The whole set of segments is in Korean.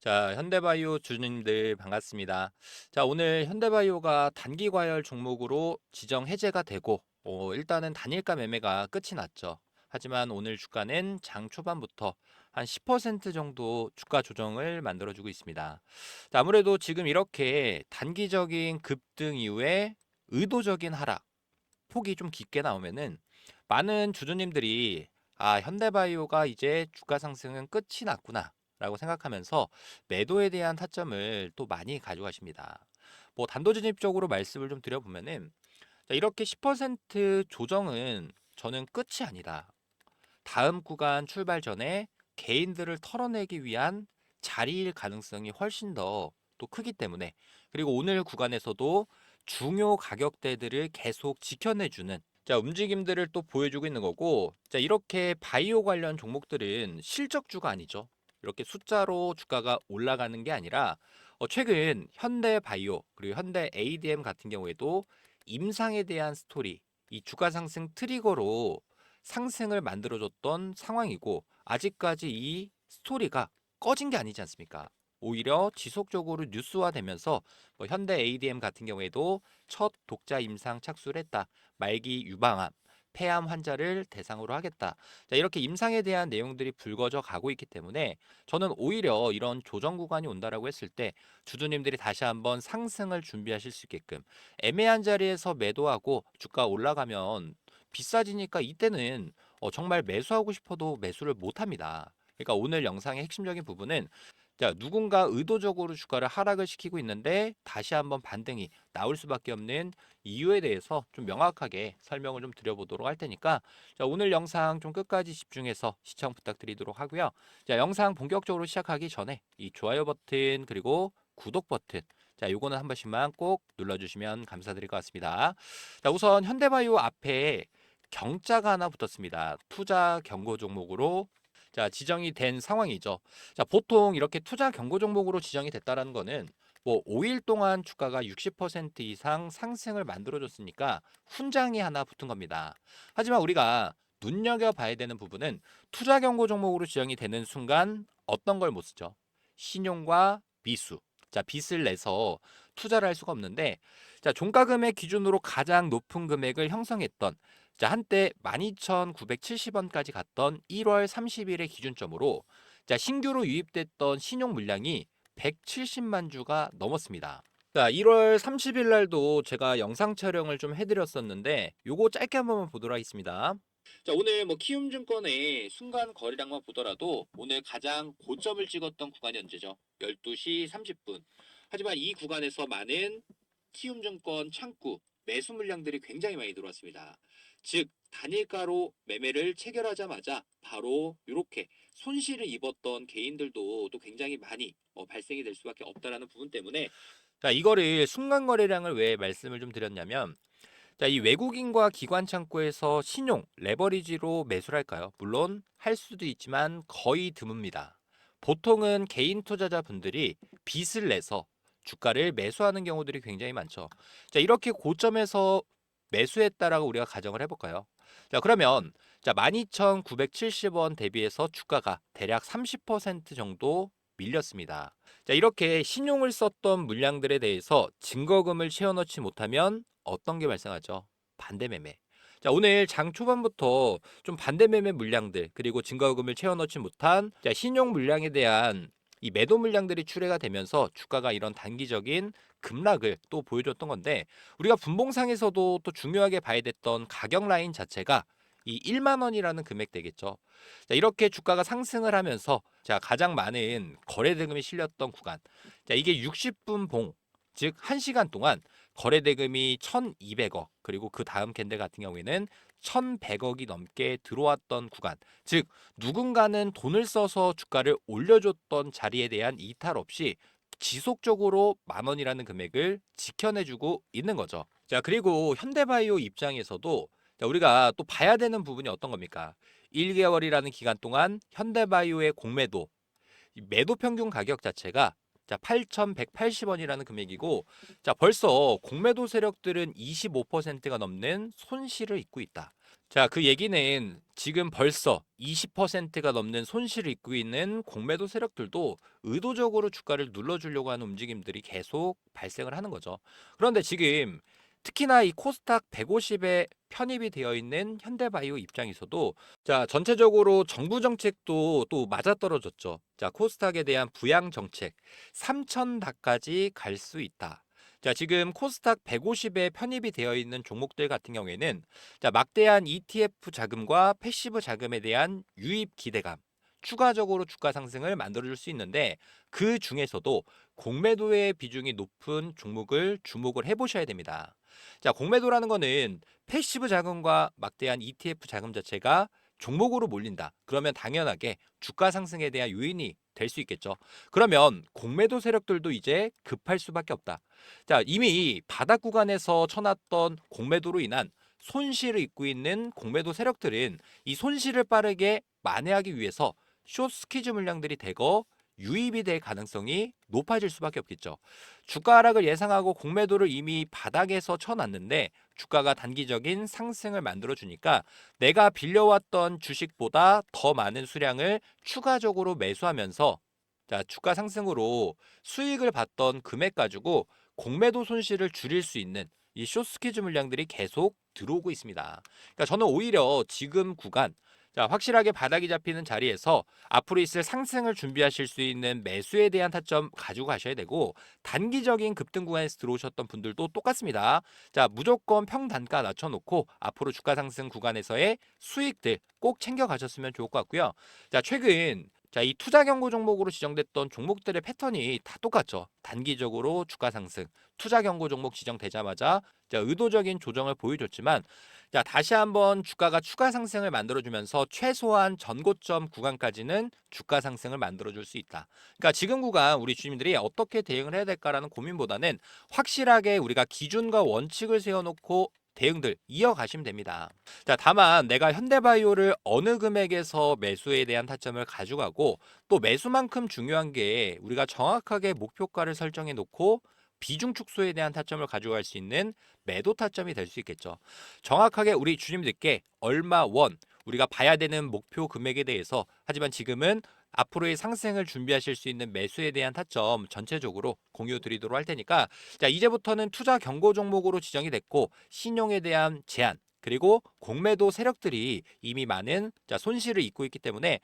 자, 현대바이오 주주님들 반갑습니다. 자, 오늘 현대바이오가 단기 과열 종목으로 지정 해제가 되고, 일단은 단일가 매매가 끝이 났죠. 하지만 오늘 주가는 장 초반부터 한 10% 정도 주가 조정을 만들어주고 있습니다. 자, 아무래도 지금 이렇게 단기적인 급등 이후에 의도적인 하락, 폭이 좀 깊게 나오면은 많은 주주님들이 현대바이오가 이제 주가 상승은 끝이 났구나 라고 생각하면서 매도에 대한 타점을 또 많이 가져가십니다. 뭐 단도직입적으로 말씀을 좀 드려보면은 자, 이렇게 10% 조정은 저는 끝이 아니다. 다음 구간 출발 전에 개인들을 털어내기 위한 자리일 가능성이 훨씬 더 또 크기 때문에, 그리고 오늘 구간에서도 중요 가격대들을 계속 지켜내주는 자 움직임들을 또 보여주고 있는 거고, 자 이렇게 바이오 관련 종목들은 실적주가 아니죠. 이렇게 숫자로 주가가 올라가는 게 아니라 최근 현대 바이오 그리고 현대 ADM 같은 경우에도 임상에 대한 스토리, 이 주가 상승 트리거로 상승을 만들어줬던 상황이고, 아직까지 이 스토리가 꺼진 게 아니지 않습니까? 오히려 지속적으로 뉴스화되면서 뭐 현대 ADM 같은 경우에도 첫 독자 임상 착수를 했다. 말기 유방암, 폐암 환자를 대상으로 하겠다. 자, 이렇게 임상에 대한 내용들이 불거져 가고 있기 때문에 저는 오히려 이런 조정 구간이 온다라고 했을 때 주주님들이 다시 한번 상승을 준비하실 수 있게끔 애매한 자리에서 매도하고 주가 올라가면 비싸지니까 이때는 정말 매수하고 싶어도 매수를 못 합니다. 그러니까 오늘 영상의 핵심적인 부분은 자, 누군가 의도적으로 주가를 하락을 시키고 있는데 다시 한번 반등이 나올 수밖에 없는 이유에 대해서 좀 명확하게 설명을 좀 드려보도록 할 테니까 자, 오늘 영상 좀 끝까지 집중해서 시청 부탁드리도록 하고요. 자, 영상 본격적으로 시작하기 전에 이 좋아요 버튼 그리고 구독 버튼, 자, 요거는 한 번씩만 꼭 눌러주시면 감사드릴 것 같습니다. 자, 우선 현대바이오 앞에 경자가 하나 붙었습니다. 투자 경고 종목으로 자, 지정이 된 상황이죠. 자, 보통 이렇게 투자 경고 종목으로 지정이 됐다라는 거는 뭐 5일 동안 주가가 60% 이상 상승을 만들어줬으니까 훈장이 하나 붙은 겁니다. 하지만 우리가 눈여겨봐야 되는 부분은 투자 경고 종목으로 지정이 되는 순간 어떤 걸 못 쓰죠? 신용과 미수. 자, 빚을 내서 투자를 할 수가 없는데, 자, 종가 금액 기준으로 가장 높은 금액을 형성했던 자, 한때 12,970원까지 갔던 1월 30일의 기준점으로 자, 신규로 유입됐던 신용 물량이 170만 주가 넘었습니다. 자, 1월 30일 날도 제가 영상 촬영을 좀 해드렸었는데 요거 짧게 한번 보도록 하겠습니다. 자, 오늘 뭐 키움증권의 순간 거래량만 보더라도 오늘 가장 고점을 찍었던 구간이 언제죠? 12시 30분. 하지만 이 구간에서 많은 키움증권 창구 매수 물량들이 굉장히 많이 들어왔습니다. 즉 단일가로 매매를 체결하자마자 바로 이렇게 손실을 입었던 개인들도 또 굉장히 많이 발생이 될 수밖에 없다라는 부분 때문에 자, 이거를 순간 거래량을 왜 말씀을 좀 드렸냐면 자, 이 외국인과 기관 창구에서 신용, 레버리지로 매수를 할까요? 물론 할 수도 있지만 거의 드뭅니다. 보통은 개인 투자자분들이 빚을 내서 주가를 매수하는 경우들이 굉장히 많죠. 자, 이렇게 고점에서 매수했다라고 우리가 가정을 해볼까요? 자, 그러면 자, 12,970원 대비해서 주가가 대략 30% 정도 밀렸습니다. 자, 이렇게 신용을 썼던 물량들에 대해서 증거금을 채워넣지 못하면 어떤 게 발생하죠? 반대 매매. 자, 오늘 장 초반부터 좀 반대 매매 물량들 그리고 증거금을 채워넣지 못한 자, 신용 물량에 대한 이 매도 물량들이 출회가 되면서 주가가 이런 단기적인 급락을 또 보여줬던 건데, 우리가 분봉상에서도 또 중요하게 봐야 됐던 가격 라인 자체가 이 1만 원이라는 금액 되겠죠. 자, 이렇게 주가가 상승을 하면서 자, 가장 많은 거래 대금이 실렸던 구간. 자, 이게 60분 봉, 즉 1시간 동안 거래 대금이 1,200억, 그리고 그 다음 캔들 같은 경우에는 1,100억이 넘게 들어왔던 구간. 즉 누군가는 돈을 써서 주가를 올려줬던 자리에 대한 이탈 없이 지속적으로 10,000원이라는 금액을 지켜내주고 있는 거죠. 자, 그리고 현대바이오 입장에서도 자, 우리가 또 봐야 되는 부분이 어떤 겁니까? 1개월이라는 기간 동안 현대바이오의 공매도, 이 매도 평균 가격 자체가 자, 8,180원이라는 금액이고, 자, 벌써 공매도 세력들은 25%가 넘는 손실을 입고 있다. 자, 그 얘기는 지금 벌써 20%가 넘는 손실을 입고 있는 공매도 세력들도 의도적으로 주가를 눌러주려고 하는 움직임들이 계속 발생을 하는 거죠. 그런데 지금 특히나 이 코스닥 150에 편입이 되어 있는 현대바이오 입장에서도 자, 전체적으로 정부 정책도 또 맞아떨어졌죠. 자, 코스닥에 대한 부양 정책 3,000다까지 갈 수 있다. 자, 지금 코스닥 150에 편입이 되어 있는 종목들 같은 경우에는 자, 막대한 ETF 자금과 패시브 자금에 대한 유입 기대감, 추가적으로 주가 상승을 만들어줄 수 있는데 그 중에서도 공매도의 비중이 높은 종목을 주목을 해보셔야 됩니다. 자, 공매도라는 거는 패시브 자금과 막대한 ETF 자금 자체가 종목으로 몰린다. 그러면 당연하게 주가 상승에 대한 요인이 될 수 있겠죠. 그러면 공매도 세력들도 이제 급할 수밖에 없다. 자, 이미 바닥 구간에서 쳐놨던 공매도로 인한 손실을 입고 있는 공매도 세력들은 이 손실을 빠르게 만회하기 위해서 숏 스퀴즈 물량들이 대거 유입이 될 가능성이 높아질 수밖에 없겠죠. 주가 하락을 예상하고 공매도를 이미 바닥에서 쳐놨는데 주가가 단기적인 상승을 만들어 주니까 내가 빌려왔던 주식보다 더 많은 수량을 추가적으로 매수하면서 자, 주가 상승으로 수익을 봤던 금액 가지고 공매도 손실을 줄일 수 있는 이 숏스퀴즈 물량들이 계속 들어오고 있습니다. 그러니까 저는 오히려 지금 구간 자, 확실하게 바닥이 잡히는 자리에서 앞으로 있을 상승을 준비하실 수 있는 매수에 대한 타점 가지고 가셔야 되고 단기적인 급등 구간에서 들어오셨던 분들도 똑같습니다. 자, 무조건 평단가 낮춰놓고 앞으로 주가 상승 구간에서의 수익들 꼭 챙겨 가셨으면 좋을 것 같고요. 자, 최근 자, 이 투자 경고 종목으로 지정됐던 종목들의 패턴이 다 똑같죠. 단기적으로 주가 상승, 투자 경고 종목 지정되자마자 자, 의도적인 조정을 보여줬지만 자, 다시 한번 주가가 추가 상승을 만들어주면서 최소한 전고점 구간까지는 주가 상승을 만들어줄 수 있다. 그러니까 지금 구간 우리 주주님들이 어떻게 대응을 해야 될까라는 고민보다는 확실하게 우리가 기준과 원칙을 세워놓고 대응들 이어가시면 됩니다. 자, 다만 내가 현대바이오를 어느 금액에서 매수에 대한 타점을 가져가고 또 매수만큼 중요한 게 우리가 정확하게 목표가를 설정해 놓고 비중 축소에 대한 타점을 가져갈 수 있는 매도 타점이 될 수 있겠죠. 정확하게 우리 주님들께 얼마 원 우리가 봐야 되는 목표 금액에 대해서 하지만 지금은 앞으로의 상승을 준비하실 수 있는 매수에 대한 타점 전체적으로 공유 드리도록 할 테니까 자, 이제부터는 투자 경고 종목으로 지정이 됐고 신용에 대한 제한 그리고 공매도 세력들이 이미 많은 자, 손실을 입고 있기 때문에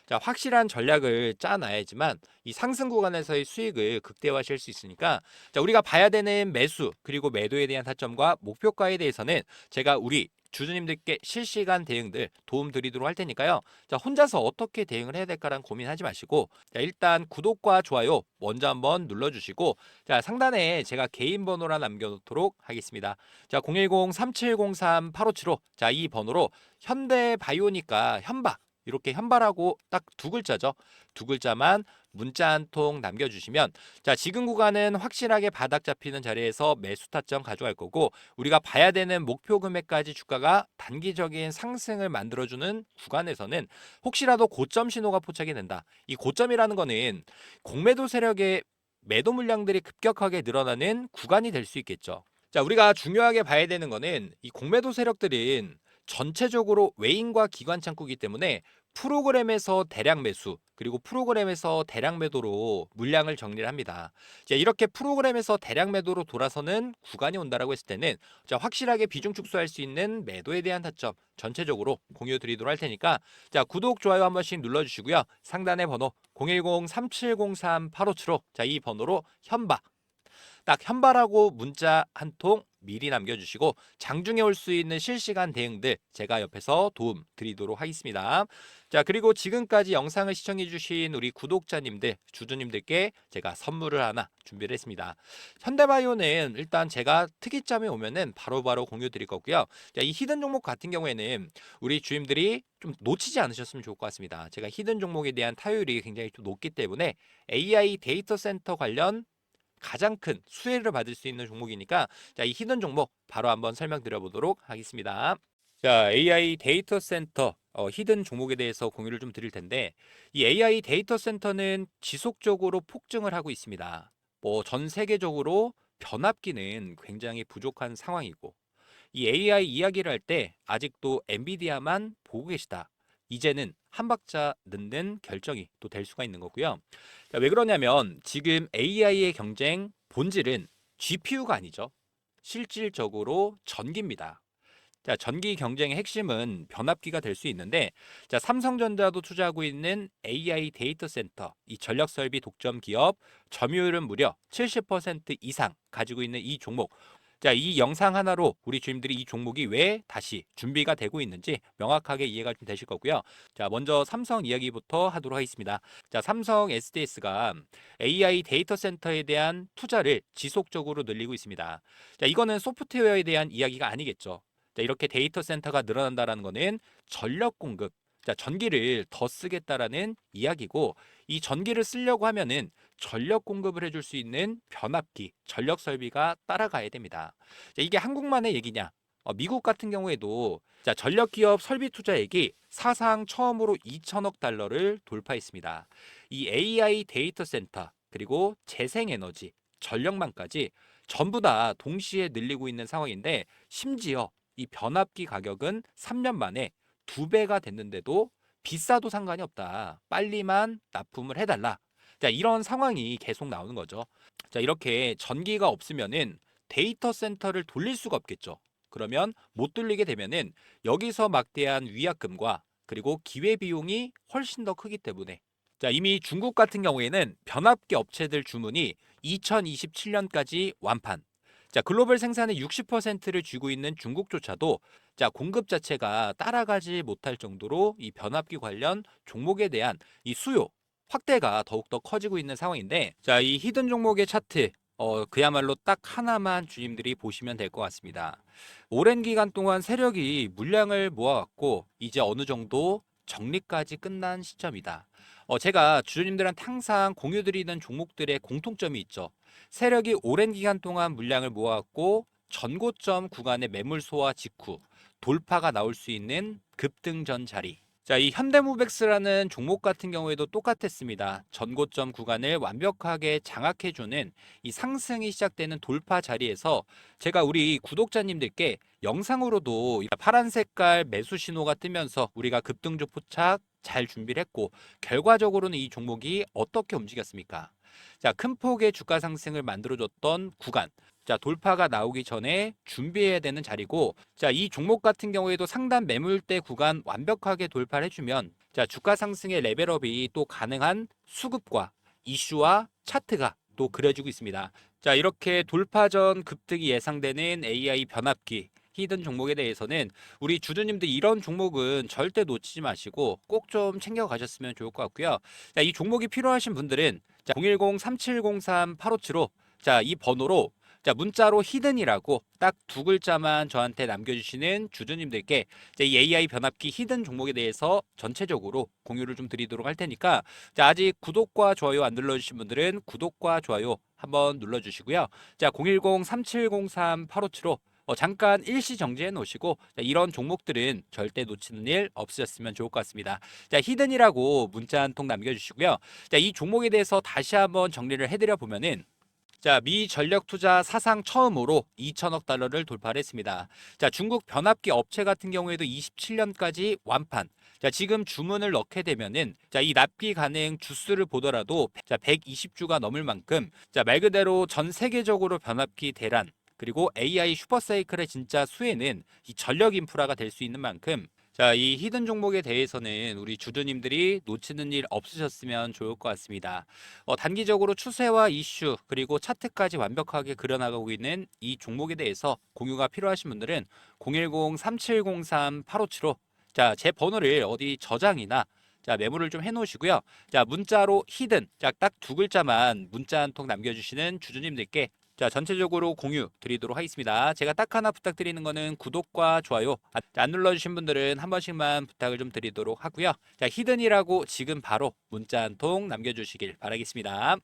자, 확실한 전략을 짜놔야지만 이 상승 구간에서의 수익을 극대화하실 수 있으니까 자, 우리가 봐야 되는 매수 그리고 매도에 대한 타점과 목표가에 대해서는 제가 우리 주주님들께 실시간 대응들 도움 드리도록 할 테니까요. 자, 혼자서 어떻게 대응을 해야 될까라는 고민하지 마시고 자, 일단 구독과 좋아요 먼저 한번 눌러주시고 자, 상단에 제가 개인 번호라 남겨놓도록 하겠습니다. 자, 010-3703-8575 자, 이 번호로 현대바이오니까 현바 이렇게 현발하고 딱 두 글자죠. 두 글자만 문자 한 통 남겨주시면 자, 지금 구간은 확실하게 바닥 잡히는 자리에서 매수 타점 가져갈 거고 우리가 봐야 되는 목표 금액까지 주가가 단기적인 상승을 만들어주는 구간에서는 혹시라도 고점 신호가 포착이 된다. 이 고점이라는 거는 공매도 세력의 매도 물량들이 급격하게 늘어나는 구간이 될 수 있겠죠. 자, 우리가 중요하게 봐야 되는 거는 이 공매도 세력들은 전체적으로 외인과 기관 창구이기 때문에 프로그램에서 대량 매수 그리고 프로그램에서 대량 매도로 물량을 정리를 합니다. 자, 이렇게 프로그램에서 대량 매도로 돌아서는 구간이 온다라고 했을 때는 자, 확실하게 비중 축소할 수 있는 매도에 대한 타점 전체적으로 공유 드리도록 할 테니까 자, 구독 좋아요 한 번씩 눌러주시고요. 상단의 번호 010-3703-8575 자, 이 번호로 현바 딱 현발하고 문자 한 통 미리 남겨주시고 장중에 올 수 있는 실시간 대응들 제가 옆에서 도움 드리도록 하겠습니다. 자, 그리고 지금까지 영상을 시청해주신 우리 구독자님들, 주주님들께 제가 선물을 하나 준비를 했습니다. 현대바이오는 일단 제가 특이점에 오면은 바로바로 공유 드릴 거고요. 자, 이 히든 종목 같은 경우에는 우리 주임들이 좀 놓치지 않으셨으면 좋을 것 같습니다. 제가 히든 종목에 대한 타율이 굉장히 좀 높기 때문에 AI 데이터 센터 관련 가장 큰 수혜를 받을 수 있는 종목이니까 자, 이 히든 종목 바로 한번 설명드려 보도록 하겠습니다. 자, AI 데이터 센터 히든 종목에 대해서 공유를 좀 드릴 텐데 이 AI 데이터 센터는 지속적으로 폭증을 하고 있습니다. 뭐 전 세계적으로 변압기는 굉장히 부족한 상황이고 이 AI 이야기를 할 때 아직도 엔비디아만 보고 계시다. 이제는 한 박자 늦는 결정이 또 될 수가 있는 거고요. 자, 왜 그러냐면 지금 AI의 경쟁 본질은 GPU가 아니죠. 실질적으로 전기입니다. 자, 전기 경쟁의 핵심은 변압기가 될 수 있는데, 자, 삼성전자도 투자하고 있는 AI 데이터 센터, 이 전력 설비 독점 기업 점유율은 무려 70% 이상 가지고 있는 이 종목. 자, 이 영상 하나로 우리 주님들이 이 종목이 왜 다시 준비가 되고 있는지 명확하게 이해가 좀 되실 거고요. 자, 먼저 삼성 이야기부터 하도록 하겠습니다. 자, 삼성 SDS가 AI 데이터 센터에 대한 투자를 지속적으로 늘리고 있습니다. 자, 이거는 소프트웨어에 대한 이야기가 아니겠죠. 자, 이렇게 데이터 센터가 늘어난다는 거는 전력 공급, 자, 전기를 더 쓰겠다라는 이야기고 이 전기를 쓰려고 하면은 전력 공급을 해줄 수 있는 변압기, 전력 설비가 따라가야 됩니다. 자, 이게 한국만의 얘기냐? 미국 같은 경우에도 자, 전력 기업 설비 투자액이 사상 처음으로 2천억 달러를 돌파했습니다. 이 AI 데이터 센터 그리고 재생에너지, 전력망까지 전부 다 동시에 늘리고 있는 상황인데 심지어 이 변압기 가격은 3년 만에 2배가 됐는데도 비싸도 상관이 없다. 빨리만 납품을 해달라. 자, 이런 상황이 계속 나오는 거죠. 자, 이렇게 전기가 없으면은 데이터 센터를 돌릴 수가 없겠죠. 그러면 못 돌리게 되면은 여기서 막대한 위약금과 그리고 기회 비용이 훨씬 더 크기 때문에 자, 이미 중국 같은 경우에는 변압기 업체들 주문이 2027년까지 완판. 자, 글로벌 생산의 60%를 쥐고 있는 중국조차도 자, 공급 자체가 따라가지 못할 정도로 이 변압기 관련 종목에 대한 이 수요 확대가 더욱더 커지고 있는 상황인데 자, 이 히든 종목의 차트 그야말로 딱 하나만 주님들이 보시면 될 것 같습니다. 오랜 기간 동안 세력이 물량을 모아왔고 이제 어느 정도 정리까지 끝난 시점이다. 제가 주주님들한테 항상 공유드리는 종목들의 공통점이 있죠. 세력이 오랜 기간 동안 물량을 모아왔고 전고점 구간의 매물 소화 직후 돌파가 나올 수 있는 급등전 자리. 자, 이 현대무백스라는 종목 같은 경우에도 똑같았습니다. 전고점 구간을 완벽하게 장악해주는 이 상승이 시작되는 돌파 자리에서 제가 우리 구독자님들께 영상으로도 파란 색깔 매수 신호가 뜨면서 우리가 급등주 포착 잘 준비를 했고 결과적으로는 이 종목이 어떻게 움직였습니까? 자, 큰 폭의 주가 상승을 만들어줬던 구간. 자, 돌파가 나오기 전에 준비해야 되는 자리고, 자, 이 종목 같은 경우에도 상단 매물대 구간 완벽하게 돌파를 해주면, 자, 주가 상승의 레벨업이 또 가능한 수급과 이슈와 차트가 또 그려지고 있습니다. 자, 이렇게 돌파 전 급등이 예상되는 AI 변압기, 히든 종목에 대해서는 우리 주주님들 이런 종목은 절대 놓치지 마시고 꼭 좀 챙겨 가셨으면 좋을 것 같고요. 자, 이 종목이 필요하신 분들은 자, 010-3703-8575 자, 이 번호로 자, 문자로 히든이라고 딱 두 글자만 저한테 남겨주시는 주주님들께 이 AI 변압기 히든 종목에 대해서 전체적으로 공유를 좀 드리도록 할 테니까 자, 아직 구독과 좋아요 안 눌러주신 분들은 구독과 좋아요 한번 눌러주시고요. 자, 010-3703-8575 잠깐 일시 정지해 놓으시고 자, 이런 종목들은 절대 놓치는 일 없으셨으면 좋을 것 같습니다. 자, 히든이라고 문자 한 통 남겨주시고요. 자, 이 종목에 대해서 다시 한번 정리를 해드려 보면은 자, 미 전력 투자 사상 처음으로 2천억 달러를 돌파를 했습니다. 자, 중국 변압기 업체 같은 경우에도 27년까지 완판. 자, 지금 주문을 넣게 되면은 자, 이 납기 가능 주수를 보더라도 자, 120주가 넘을 만큼 자, 말 그대로 전 세계적으로 변압기 대란 그리고 AI 슈퍼사이클의 진짜 수혜는 이 전력 인프라가 될 수 있는 만큼 자, 이 히든 종목에 대해서는 우리 주주님들이 놓치는 일 없으셨으면 좋을 것 같습니다. 단기적으로 추세와 이슈 그리고 차트까지 완벽하게 그려나가고 있는 이 종목에 대해서 공유가 필요하신 분들은 010-3703-8575 자, 제 번호를 어디 저장이나 자, 메모를 좀 해놓으시고요. 자, 문자로 히든 자, 딱 두 글자만 문자 한 통 남겨주시는 주주님들께 자, 전체적으로 공유 드리도록 하겠습니다. 제가 딱 하나 부탁드리는 거는 구독과 좋아요 안 눌러주신 분들은 한 번씩만 부탁을 좀 드리도록 하고요. 자, 히든이라고 지금 바로 문자 한 통 남겨주시길 바라겠습니다.